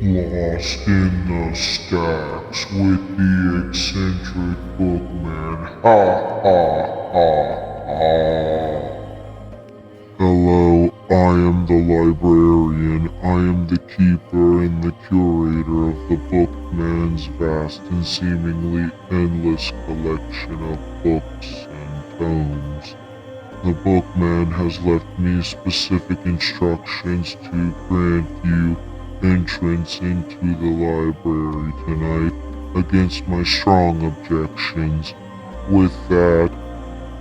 Lost in the stacks with the eccentric bookman. Ha ha ha ha. Hello, I am the librarian. I am the keeper and the curator of the bookman's vast and seemingly endless collection of books and tomes. The bookman has left me specific instructions to grant you entrance into the library tonight against my strong objections. With that,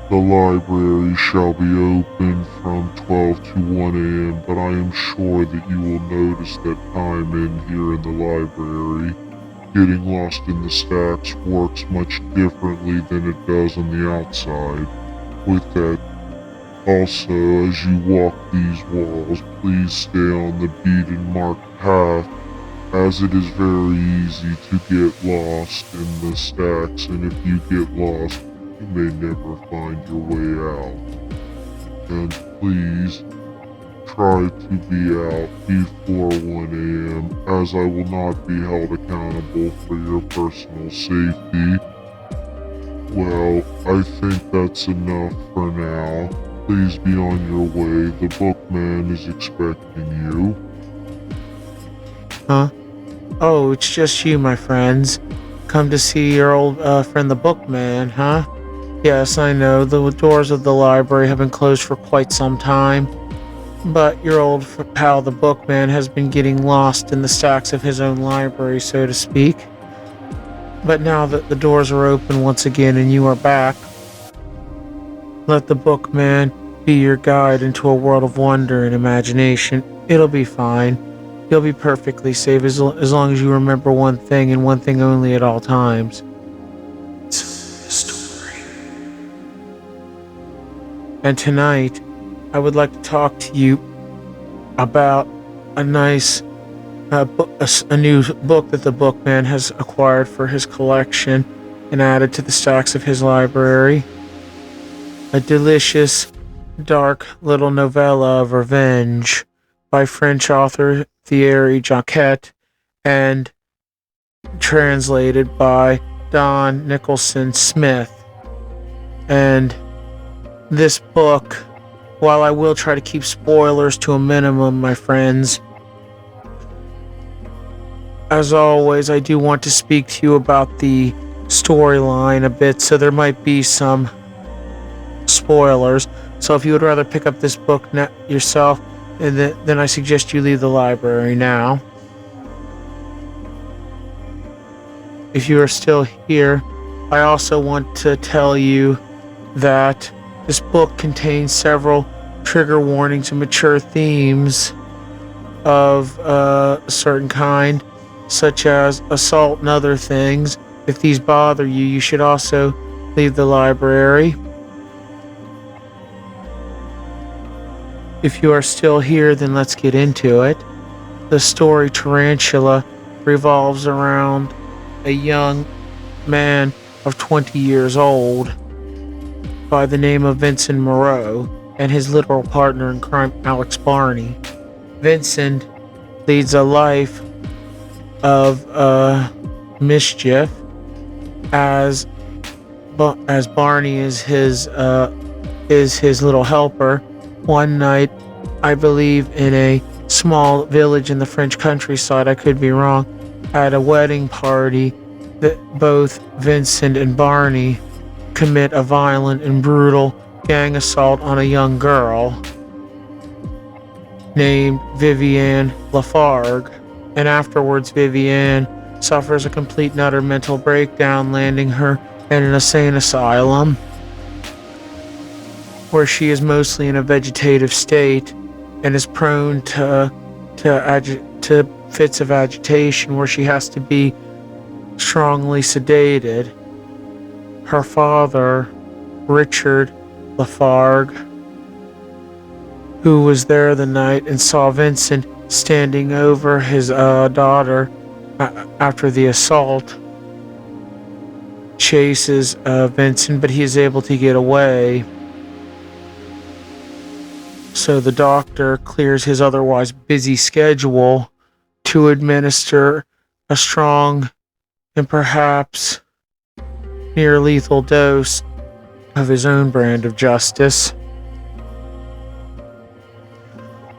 the library shall be open from 12 to 1 a.m., but I am sure that you will notice that time in here in the library, getting lost in the stacks, works much differently than it does on the outside. With that, also, as you walk these walls, please stay on the beaten marked path, as it is very easy to get lost in the stacks, and if you get lost, you may never find your way out. And please, try to be out before 1 a.m., as I will not be held accountable for your personal safety. Well, I think that's enough for now. Please be on your way. The bookman is expecting you. Huh? Oh, it's just you, my friends. Come to see your old friend the bookman, huh? Yes, I know, the doors of the library have been closed for quite some time, but your old pal the bookman has been getting lost in the stacks of his own library, so to speak. But now that the doors are open once again and you are back, let the bookman be your guide into a world of wonder and imagination. It'll be fine. You'll be perfectly safe as long as you remember one thing and one thing only at all times. It's a story. And tonight, I would like to talk to you about a nice a new book that the bookman has acquired for his collection and added to the stacks of his library. A delicious, dark little novella of revenge by French author Thierry Jonquet and translated by Don Nicholson Smith. And this book, while I will try to keep spoilers to a minimum, my friends, as always, I do want to speak to you about the storyline a bit, so there might be some spoilers. So if you would rather pick up this book yourself, then I suggest you leave the library now. If you are still here, I also want to tell you that this book contains several trigger warnings and mature themes of a certain kind, such as assault and other things. If these bother you, you should also leave the library. If you are still here, then let's get into it. The story Tarantula revolves around a young man of 20 years old by the name of Vincent Moreau and his literal partner in crime, Alex Barney. Vincent leads a life of mischief as Barney is his little helper. One night, I believe in a small village in the French countryside, I could be wrong, at a wedding party, that both Vincent and Barney commit a violent and brutal gang assault on a young girl named Vivienne Lafargue, and afterwards Vivienne suffers a complete and utter mental breakdown, landing her in an insane asylum, where she is mostly in a vegetative state and is prone to fits of agitation where she has to be strongly sedated. Her father, Richard Lafargue, who was there the night and saw Vincent standing over his daughter after the assault, chases Vincent, but he is able to get away. So the doctor clears his otherwise busy schedule to administer a strong and perhaps near lethal dose of his own brand of justice.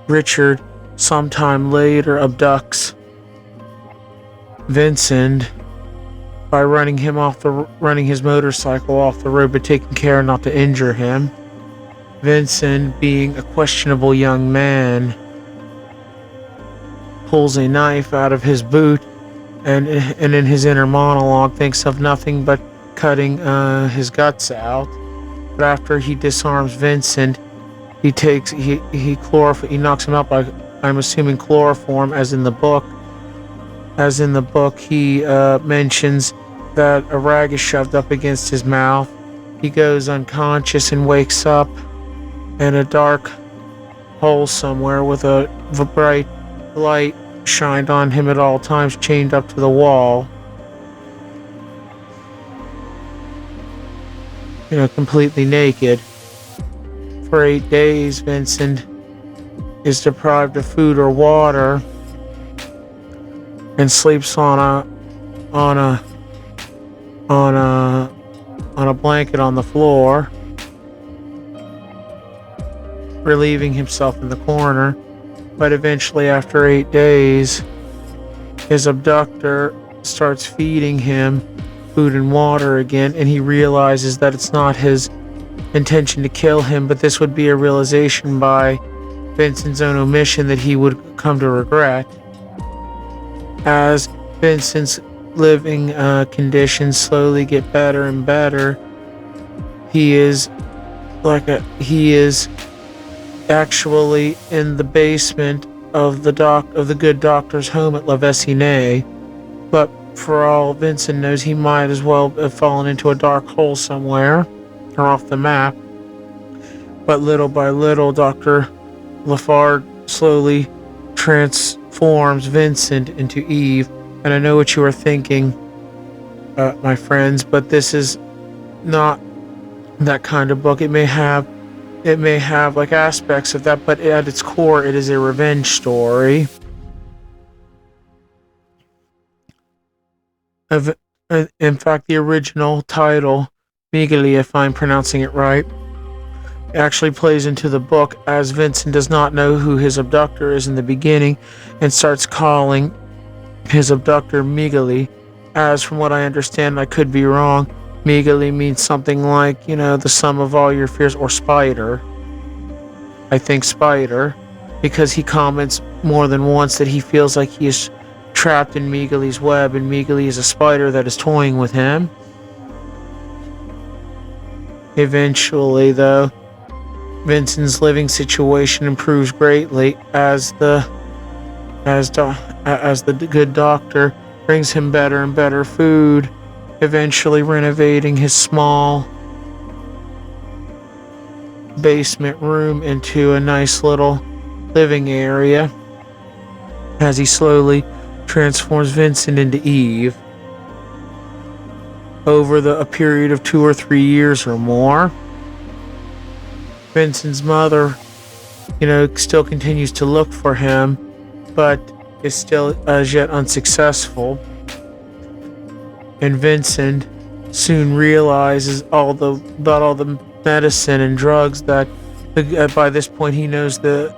Richard sometime later abducts Vincent by running his motorcycle off the road, but taking care not to injure him. Vincent, being a questionable young man, pulls a knife out of his boot and in his inner monologue thinks of nothing but cutting his guts out. But after he disarms Vincent, he knocks him out by, I'm assuming, chloroform, as in the book. As in the book, he mentions that a rag is shoved up against his mouth. He goes unconscious and wakes up in a dark hole somewhere with a bright light shined on him at all times, chained up to the wall. Completely naked. For 8 days, Vincent is deprived of food or water and sleeps on a blanket on the floor, relieving himself in the corner. But eventually, after 8 days, his abductor starts feeding him food and water again, and he realizes that it's not his intention to kill him, but this would be a realization by Vincent's own omission that he would come to regret. As Vincent's living conditions slowly get better and better, he is actually in the basement of the good doctor's home at La Vessinée. But for all Vincent knows, he might as well have fallen into a dark hole somewhere or off the map. But little by little, Dr. Lafargue slowly transforms Vincent into Eve. And I know what you are thinking, my friends, but this is not that kind of book. It may have like aspects of that, but at its core, it is a revenge story. In fact, the original title, Migli, if I'm pronouncing it right, actually plays into the book, as Vincent does not know who his abductor is in the beginning and starts calling his abductor Migli, as from what I understand, I could be wrong, Migli means something like, the sum of all your fears, or spider. I think spider, because he comments more than once that he feels like he is trapped in Migli's web, and Migli is a spider that is toying with him. Eventually, though, Vincent's living situation improves greatly as the good doctor brings him better and better food, eventually renovating his small basement room into a nice little living area, as he slowly transforms Vincent into Eve over a period of 2 or 3 years or more. Vincent's mother, still continues to look for him, but is still as yet unsuccessful. And Vincent soon realizes about all the medicine and drugs that by this point he knows the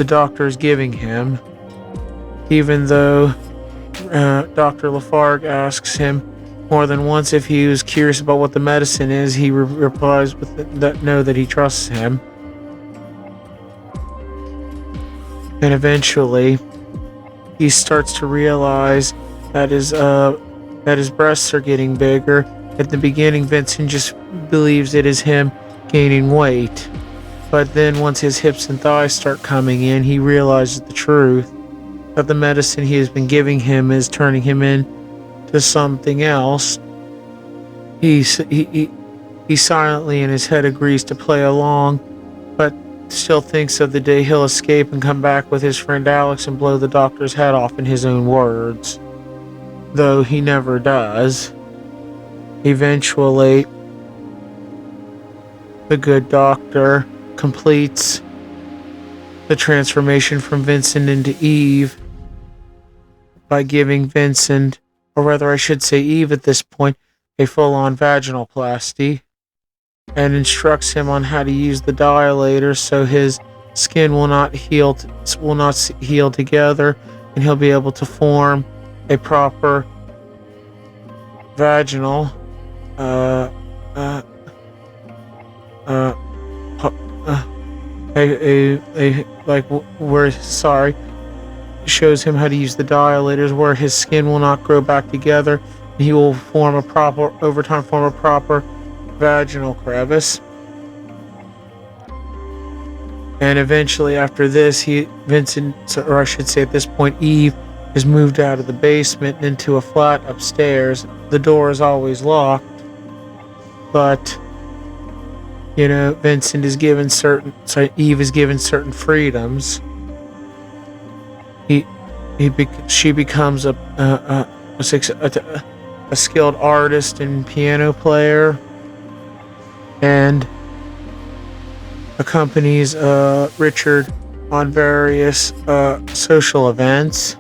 doctor is giving him, even though Dr. Lafargue asks him more than once if he was curious about what the medicine is. He replies with that he trusts him. And eventually he starts to realize that his breasts are getting bigger. At the beginning, Vincent just believes it is him gaining weight. But then once his hips and thighs start coming in, he realizes the truth, that the medicine he has been giving him is turning him into something else. He silently in his head agrees to play along, but still thinks of the day he'll escape and come back with his friend Alex and blow the doctor's head off, in his own words, though he never does. Eventually, the good doctor completes the transformation from Vincent into Eve by giving Vincent, or rather I should say Eve at this point, a full-on vaginoplasty, and instructs him on how to use the dilator so his skin will not heal together, and he'll be able to form a proper vaginal shows him how to use the dilators where his skin will not grow back together, and he will form a proper vaginal crevice. And eventually after this, Vincent, or I should say at this point, Eve is moved out of the basement and into a flat upstairs. The door is always locked, but Eve is given certain freedoms. She becomes a skilled artist and piano player, and accompanies Richard on various social events.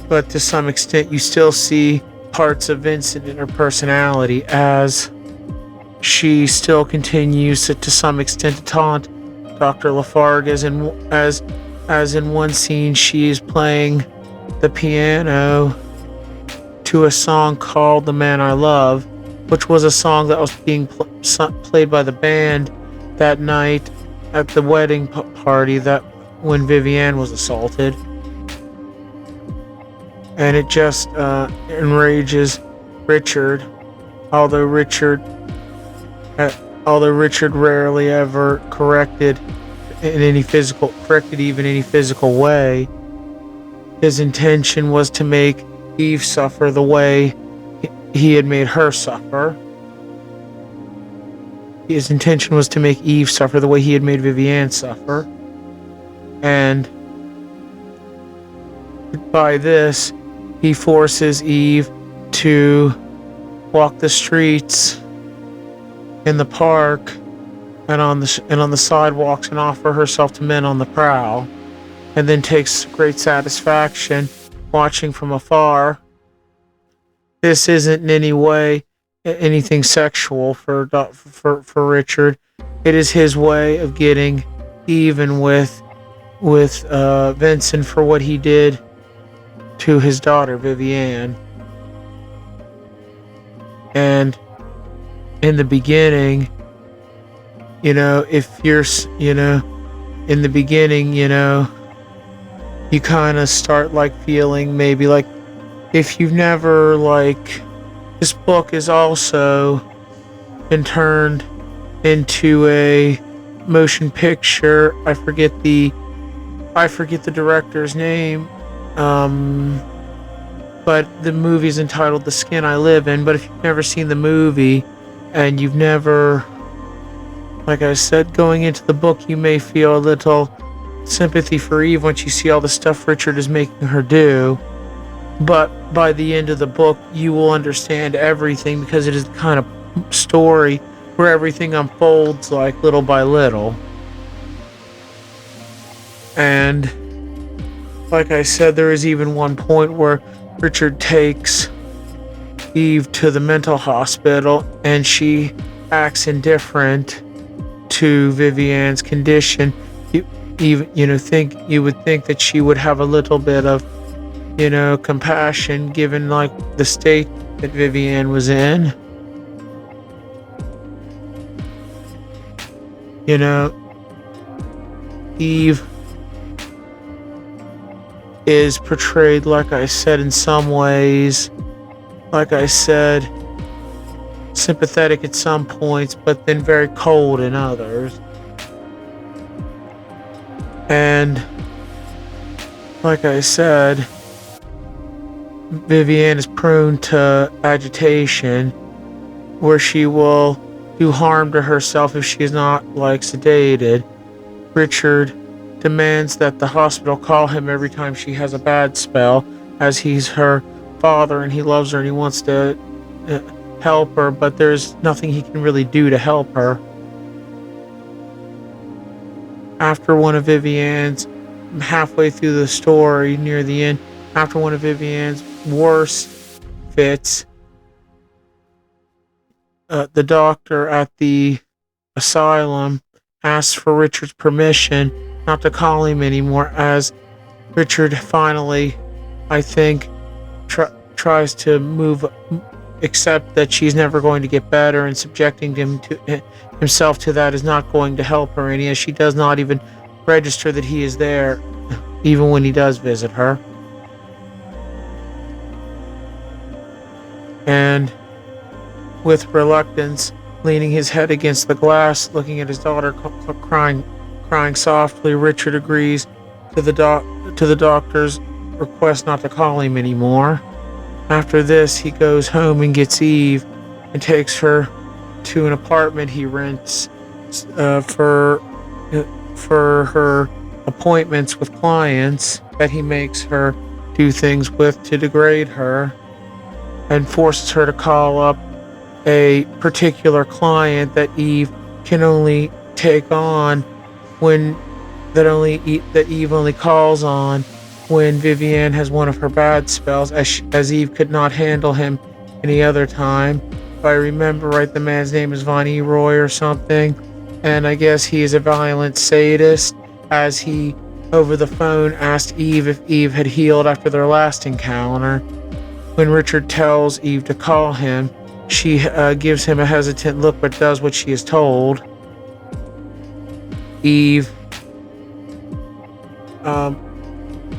But to some extent, you still see parts of Vincent in her personality, as she still continues to some extent to taunt Dr. Lafargue, as in one scene she is playing the piano to a song called "The Man I Love," which was a song that was being played by the band that night at the wedding party that when Vivienne was assaulted. And it just enrages Richard, although Richard rarely ever corrected even any physical way. His intention was to make Eve suffer the way he had made her suffer. His intention was to make Eve suffer the way he had made Vivienne suffer. And by this, he forces Eve to walk the streets in the park and on the sidewalks and offer herself to men on the prowl, and then takes great satisfaction watching from afar. This isn't in any way anything sexual for Richard. It is his way of getting even with Vincent for what he did to his daughter Vivienne. And in the beginning, you kind of start feeling maybe if you've never this book has also been turned into a motion picture. I forget the director's name, but the movie is entitled "The Skin I Live In." But if you've never seen the movie and you've never, like I said, going into the book, you may feel a little sympathy for Eve once you see all the stuff Richard is making her do. But by the end of the book, you will understand everything, because it is the kind of story where everything unfolds little by little. And like I said, there is even one point where Richard takes Eve to the mental hospital, and she acts indifferent to Vivienne's condition. You would think that she would have a little bit of compassion, given the state that Vivienne was in. Eve is portrayed, like I said, in some ways, sympathetic at some points, but then very cold in others. And like I said, Vivienne is prone to agitation, where she will do harm to herself if she is not sedated. Richard demands that the hospital call him every time she has a bad spell, as he's her father and he loves her and he wants to help her, but there's nothing he can really do to help her. after one of Vivian's, halfway through the story, near the end, after one of Vivian's worst fits, the doctor at the asylum asks for Richard's permission not to call him anymore, as Richard finally, I think, tries to accept that she's never going to get better, and subjecting himself to that is not going to help her any, as she does not even register that he is there, even when he does visit her. And with reluctance, leaning his head against the glass, looking at his daughter crying softly, Richard agrees to the doctor's request not to call him anymore. After this, he goes home and gets Eve and takes her to an apartment he rents for her appointments with clients that he makes her do things with to degrade her, and forces her to call up a particular client that Eve can only take on that Eve only calls on when Vivian has one of her bad spells, as Eve could not handle him any other time. If I remember right, the man's name is Von Roy or something, and I guess he is a violent sadist, as he, over the phone, asked Eve if Eve had healed after their last encounter. When Richard tells Eve to call him, she gives him a hesitant look but does what she is told. Eve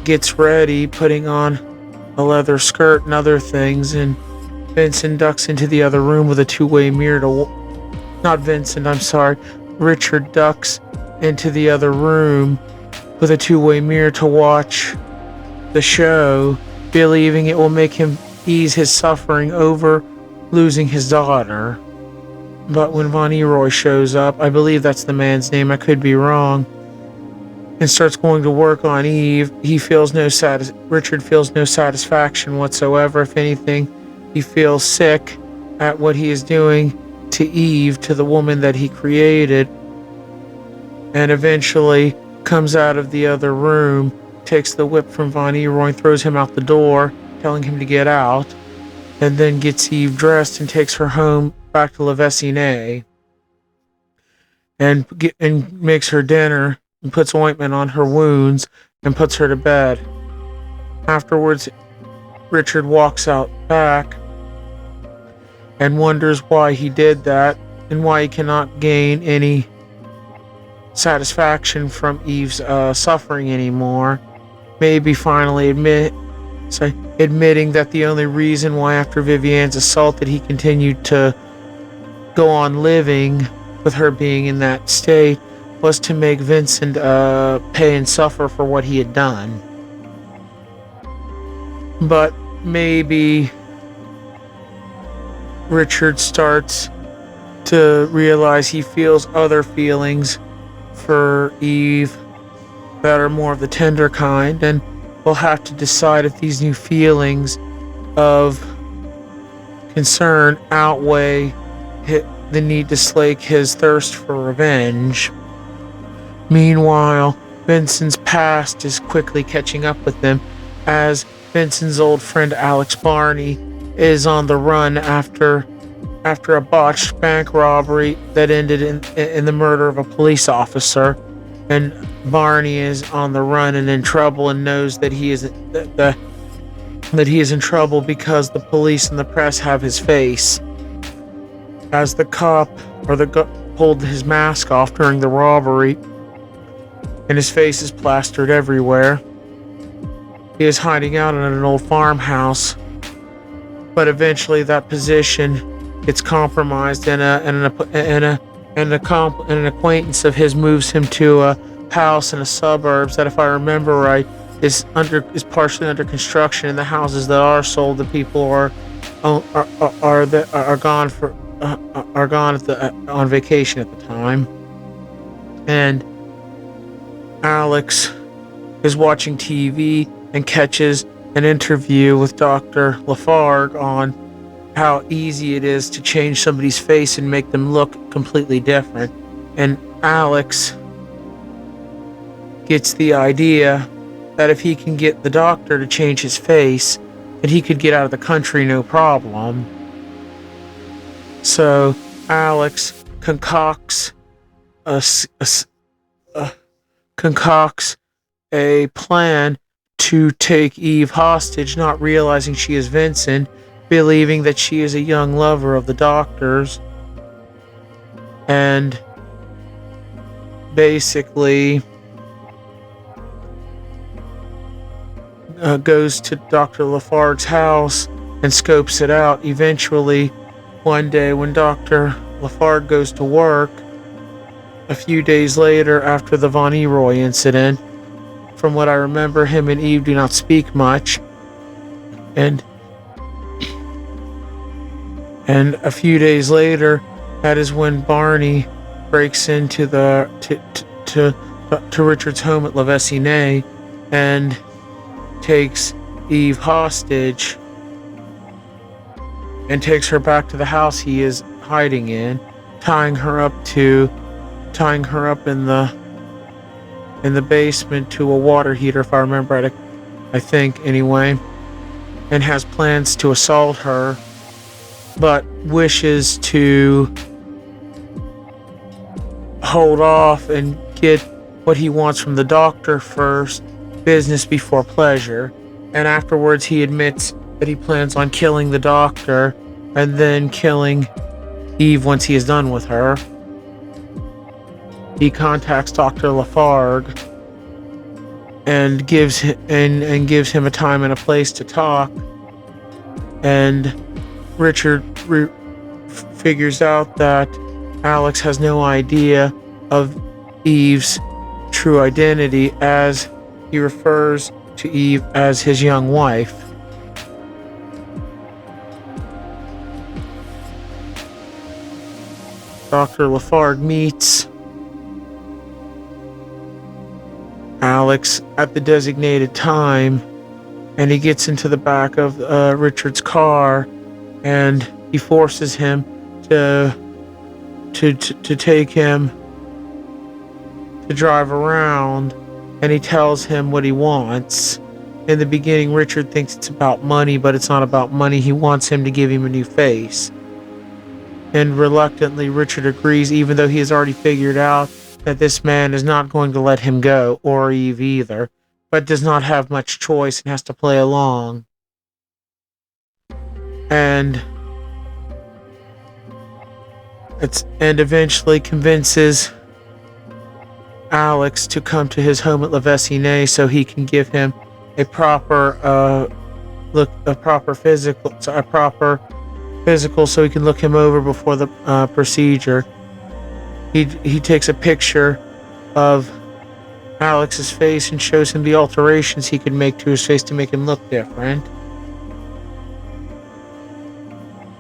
gets ready, putting on a leather skirt and other things, and Vincent ducks into the other room with a two-way mirror Richard ducks into the other room with a two-way mirror to watch the show, believing it will make him ease his suffering over losing his daughter. But when Von Roy shows up, I believe that's the man's name, I could be wrong, and starts going to work on Eve, Richard feels no satisfaction whatsoever. If anything, he feels sick at what he is doing to Eve, to the woman that he created, and eventually comes out of the other room, takes the whip from Von Roy and throws him out the door, telling him to get out, and then gets Eve dressed and takes her home back to La Vessinée, and makes her dinner and puts ointment on her wounds and puts her to bed. Afterwards, Richard walks out back and wonders why he did that and why he cannot gain any satisfaction from Eve's suffering anymore. Maybe finally admitting that the only reason why after Vivian's assault that he continued to go on living with her being in that state was to make Vincent pay and suffer for what he had done. But maybe Richard starts to realize he feels other feelings for Eve that are more of the tender kind, and will have to decide if these new feelings of concern outweigh the need to slake his thirst for revenge. Meanwhile, Vincent's past is quickly catching up with him, as Vincent's old friend Alex Barney is on the run after a botched bank robbery that ended in the murder of a police officer, and Barney is on the run and in trouble, and knows that he is in trouble because the police and the press have his face. As the cop pulled his mask off during the robbery, and his face is plastered everywhere. He is hiding out in an old farmhouse, but eventually that position gets compromised, and an acquaintance of his moves him to a house in the suburbs that, if I remember right, is partially under construction. And the houses that are sold, the people are gone on vacation at the time, and Alex is watching TV and catches an interview with Dr. Lafargue on how easy it is to change somebody's face and make them look completely different. And Alex gets the idea that if he can get the doctor to change his face, that he could get out of the country no problem. So Alex concocts a plan to take Eve hostage, not realizing she is Vincent, believing that she is a young lover of the doctor's, and basically goes to Dr. Lafargue's house and scopes it out. Eventually, one day when Dr. Lafargue goes to work, a few days later after the Von Eroy incident, from what I remember, him and Eve do not speak much, and a few days later, that is when Barney breaks into to Richard's home at La Vessinée and takes Eve hostage and takes her back to the house he is hiding in, tying her up in the basement to a water heater, if I remember right, I think anyway, and has plans to assault her, but wishes to hold off and get what he wants from the doctor first, business before pleasure. And afterwards he admits that he plans on killing the doctor and then killing Eve once he is done with her. He contacts Dr. Lafargue and gives him a time and a place to talk, and Richard figures out that Alex has no idea of Eve's true identity, as he refers to Eve as his young wife. Dr. Lafargue meets Alex at the designated time, and he gets into the back of Richard's car, and he forces him to take him to drive around, and he tells him what he wants. In the beginning, Richard thinks it's about money, but it's not about money. He wants him to give him a new face. And reluctantly, Richard agrees, even though he has already figured out that this man is not going to let him go, or Eve either, but does not have much choice and has to play along. And eventually convinces Alex to come to his home at La Vessinée so he can give him a proper physical so he can look him over before the procedure. He takes a picture of Alex's face and shows him the alterations he could make to his face to make him look different,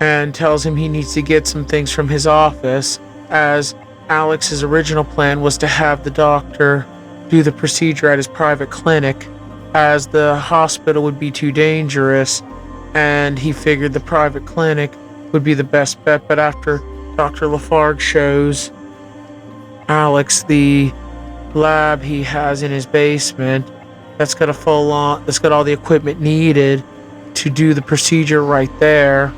and tells him he needs to get some things from his office, as Alex's original plan was to have the doctor do the procedure at his private clinic, as the hospital would be too dangerous, and he figured the private clinic would be the best bet. But after Dr. Lafargue shows Alex the lab he has in his basement that's got all the equipment needed to do the procedure right there,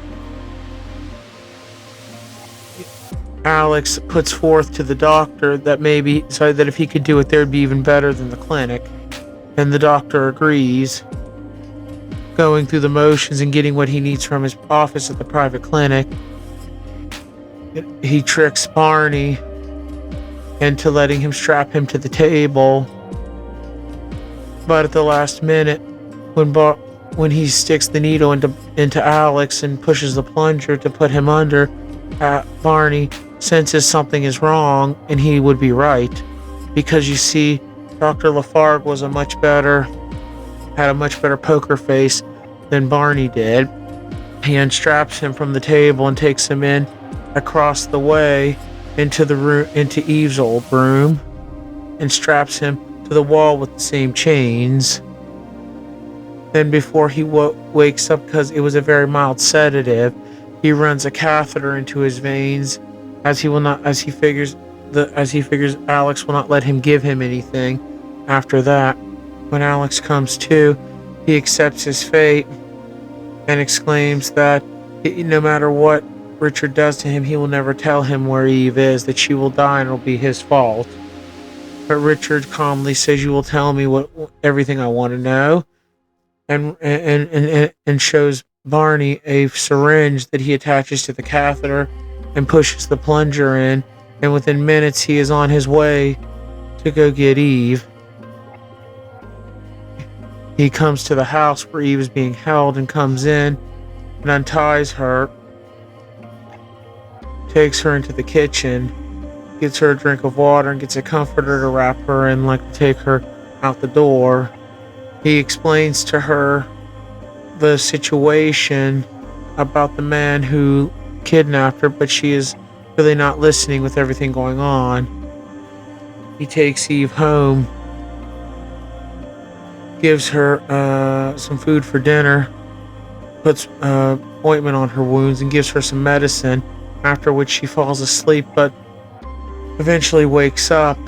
Alex puts forth to the doctor that that if he could do it there, it'd be even better than the clinic, and the doctor agrees, going through the motions and getting what he needs from his office at the private clinic. He tricks Barney into letting him strap him to the table, but at the last minute, when he sticks the needle into Alex and pushes the plunger to put him under, Barney senses something is wrong, and he would be right, because you see, Dr. Lafargue had a much better poker face than Barney did. He unstraps him from the table and takes him in across the way into Eve's old room, and straps him to the wall with the same chains. Then before he wakes up, because it was a very mild sedative, he runs a catheter into his veins, as he figures Alex will not let him give him anything, after that, when Alex comes to, he accepts his fate and exclaims that no matter what Richard does to him, he will never tell him where Eve is, that she will die and it'll be his fault. But Richard calmly says, "You will tell me everything I want to know," and shows Barney a syringe that he attaches to the catheter and pushes the plunger in, and within minutes he is on his way to go get Eve. He comes to the house where Eve is being held and comes in and unties her, takes her into the kitchen, gets her a drink of water, and gets a comforter to wrap her in, like to take her out the door. He explains to her the situation about the man who kidnapped her, but she is really not listening with everything going on. He takes Eve home, gives her some food for dinner, puts ointment on her wounds, and gives her some medicine, after which she falls asleep, but eventually wakes up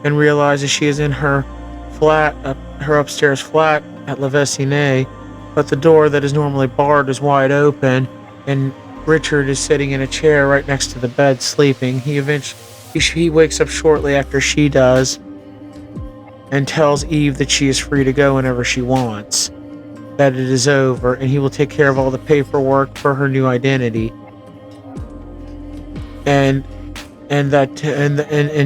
and realizes she is in her flat, her upstairs flat at La Vessinée, but the door that is normally barred is wide open, and Richard is sitting in a chair right next to the bed sleeping. He wakes up shortly after she does and tells Eve that she is free to go whenever she wants, that it is over, and he will take care of all the paperwork for her new identity, and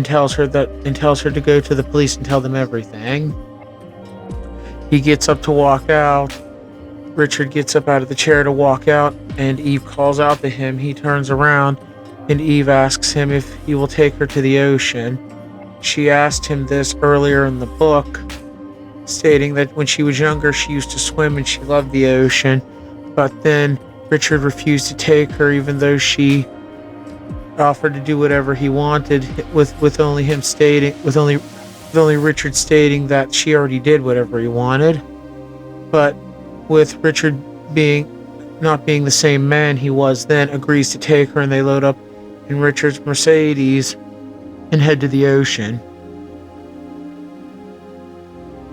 tells her to go to the police and tell them everything. He gets up to walk out. Richard gets up out of the chair to walk out, and Eve calls out to him. He turns around, and Eve asks him if he will take her to the ocean. She asked him this earlier in the book, stating that when she was younger she used to swim and she loved the ocean, but then Richard refused to take her, even though she offered to do whatever he wanted, with only Richard stating that she already did whatever he wanted. But with Richard not being the same man he was then, agrees to take her, and they load up in Richard's Mercedes and head to the ocean.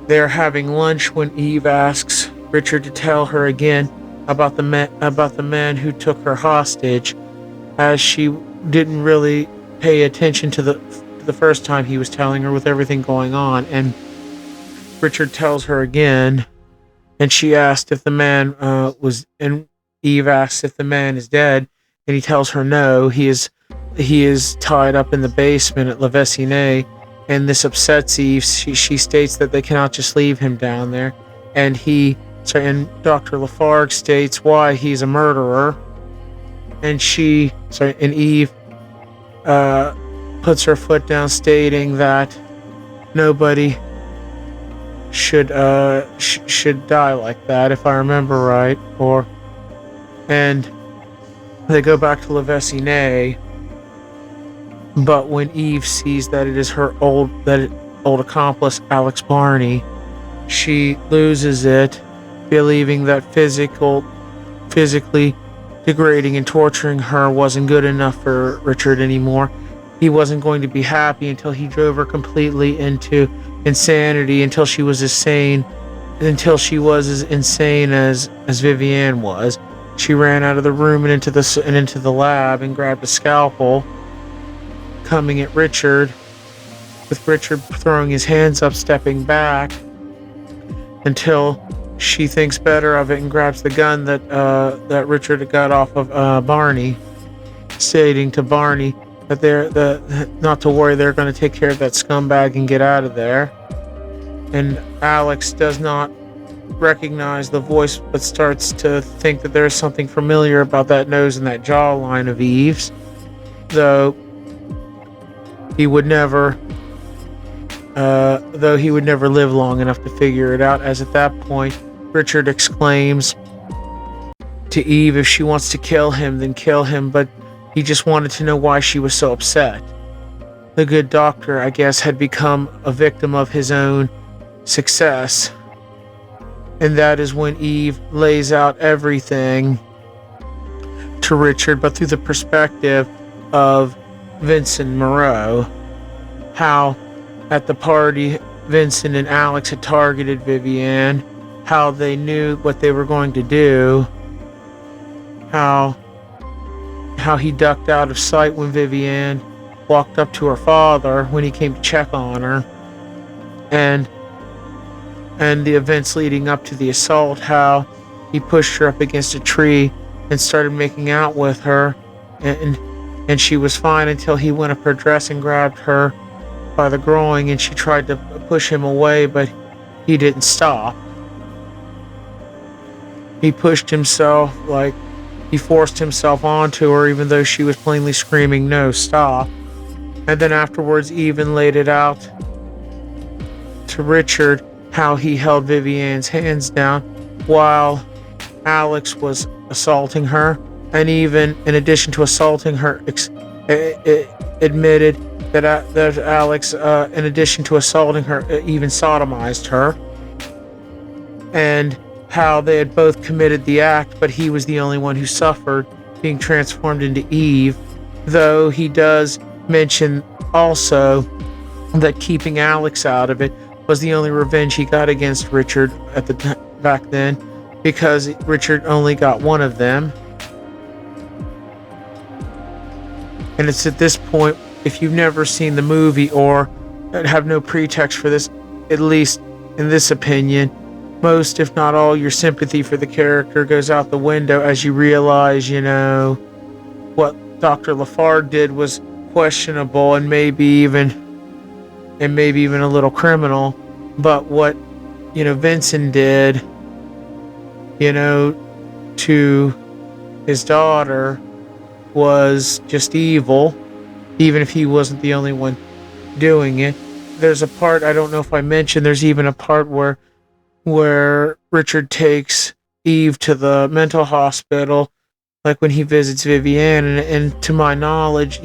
They're having lunch when Eve asks Richard to tell her again about the man who took her hostage, as she didn't really pay attention to the first time he was telling her with everything going on. And Richard tells her again, and she asked if the man and Eve asks if the man is dead, and he tells her no, he is tied up in the basement at La Vessinée, and this upsets Eve. She states that they cannot just leave him down there, and Dr. Lafargue states why he's a murderer, and Eve puts her foot down, stating that nobody should die like that, if I remember right. And they go back to La Vessinée, but when Eve sees that it is her old accomplice Alex Barney, she loses it, believing that physically degrading and torturing her wasn't good enough for Richard anymore. He wasn't going to be happy until he drove her completely into insanity, until she was as insane as Vivienne was. She ran out of the room and into the lab and grabbed a scalpel, coming at Richard, with Richard throwing his hands up, stepping back, until she thinks better of it and grabs the gun that Richard got off of Barney, stating to Barney that not to worry, they're going to take care of that scumbag and get out of there. And Alex does not recognize the voice, but starts to think that there's something familiar about that nose and that jawline of Eve's, though he would never live long enough to figure it out, as at that point Richard exclaims to Eve if she wants to kill him, then kill him, but he just wanted to know why she was so upset. The good doctor, I guess, had become a victim of his own success, and that is when Eve lays out everything to Richard, but through the perspective of Vincent Moreau, how at the party Vincent and Alex had targeted Vivian, how they knew what they were going to do, how he ducked out of sight when Vivian walked up to her father when he came to check on her, and the events leading up to the assault, how he pushed her up against a tree and started making out with her, and she was fine until he went up her dress and grabbed her by the groin, and she tried to push him away, but he didn't stop. He pushed himself, like he forced himself onto her, even though she was plainly screaming, "No, stop." And then afterwards even laid it out to Richard how he held Vivian's hands down while Alex was assaulting her, and even in addition to assaulting her, admitted that Alex, in addition to assaulting her, even sodomized her, and how they had both committed the act, but he was the only one who suffered, being transformed into Eve, though he does mention also that keeping Alex out of it was the only revenge he got against Richard at the back then, because Richard only got one of them. And it's at this point, if you've never seen the movie or have no pretext for this, at least in this opinion, most, if not all, your sympathy for the character goes out the window as you realize, what Dr. Lafargue did was questionable and maybe even a little criminal, but what Vincent did, to his daughter was just evil, even if he wasn't the only one doing it. There's a part, I don't know if I mentioned, there's even a part where Richard takes Eve to the mental hospital, like when he visits Vivian, and to my knowledge,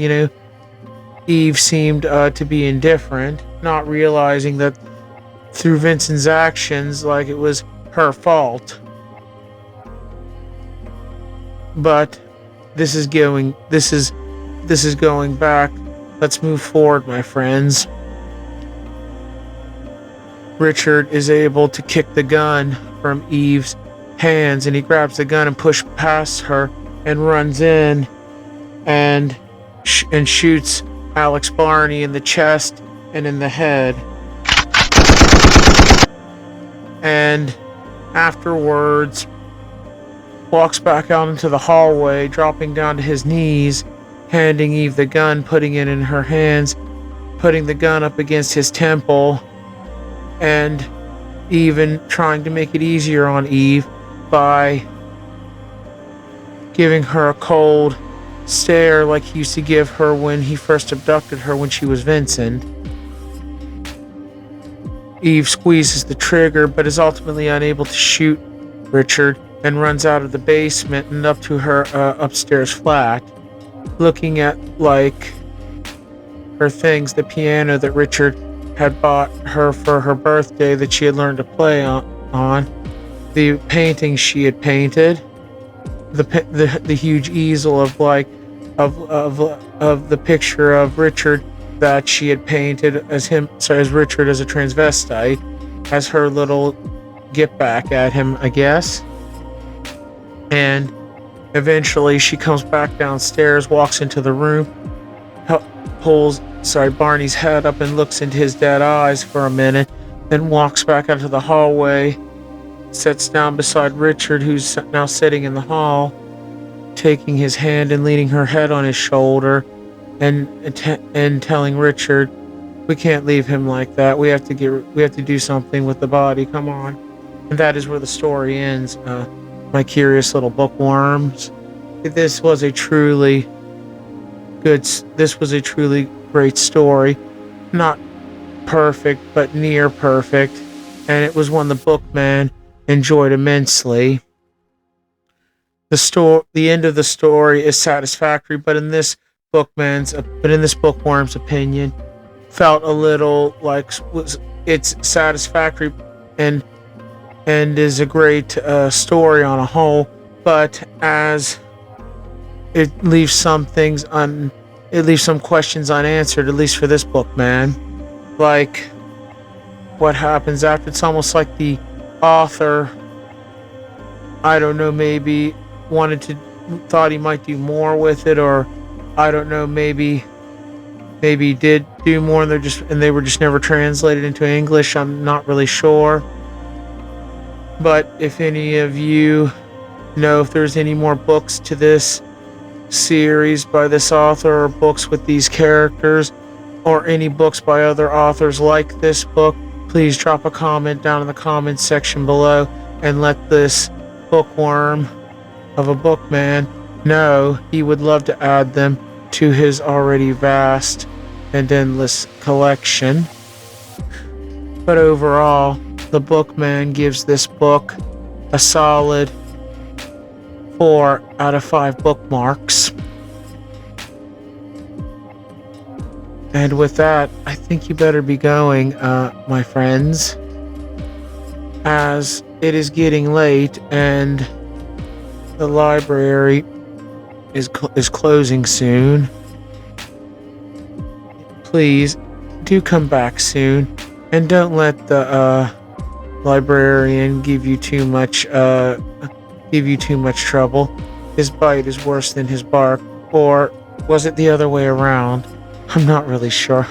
Eve seemed to be indifferent, not realizing that through Vincent's actions, like it was her fault. But this is going back. Let's move forward, my friends. Richard is able to kick the gun from Eve's hands, and he grabs the gun and pushes past her and runs in and shoots Alex Barney in the chest and in the head. And afterwards walks back out into the hallway, dropping down to his knees, handing Eve the gun, putting it in her hands, putting the gun up against his temple, and even trying to make it easier on Eve by giving her a cold stare like he used to give her when he first abducted her when she was Vincent. Eve squeezes the trigger but is ultimately unable to shoot Richard and runs out of the basement and up to her upstairs flat, looking at her things, the piano that Richard had bought her for her birthday that she had learned to play on, the paintings she had painted, the huge easel of the picture of Richard that she had painted as Richard as a transvestite, as her little get back at him, I guess. And eventually she comes back downstairs, walks into the room, pulls Barney's head up and looks into his dead eyes for a minute, then walks back out to the hallway, sits down beside Richard, who's now sitting in the hall, taking his hand and leaning her head on his shoulder, and telling Richard, "We can't leave him like that. We have to do something with the body. Come on." And that is where the story ends. My curious little bookworms. This was a truly great story. Not perfect, but near perfect. And it was one the bookman enjoyed immensely. The end of the story is satisfactory, but in this bookworm's opinion, felt a little like it's satisfactory and is a great story on a whole, but as it leaves some questions unanswered, at least for this bookman. Like, what happens after. It's almost like the author, I don't know, maybe thought he might do more with it, or I don't know, maybe he did do more and they were just never translated into English. I'm not really sure. But if any of you know if there's any more books to this series by this author, or books with these characters, or any books by other authors like this book, please drop a comment down in the comments section below and let this bookworm of a bookman know he would love to add them to his already vast and endless collection. But overall, the bookman gives this book a solid 4 out of 5 bookmarks. And with that, I think you better be going, my friends, as it is getting late and the library is closing soon. Please do come back soon, and don't let the librarian give you too much trouble. His bite is worse than his bark, or was it the other way around? I'm not really sure.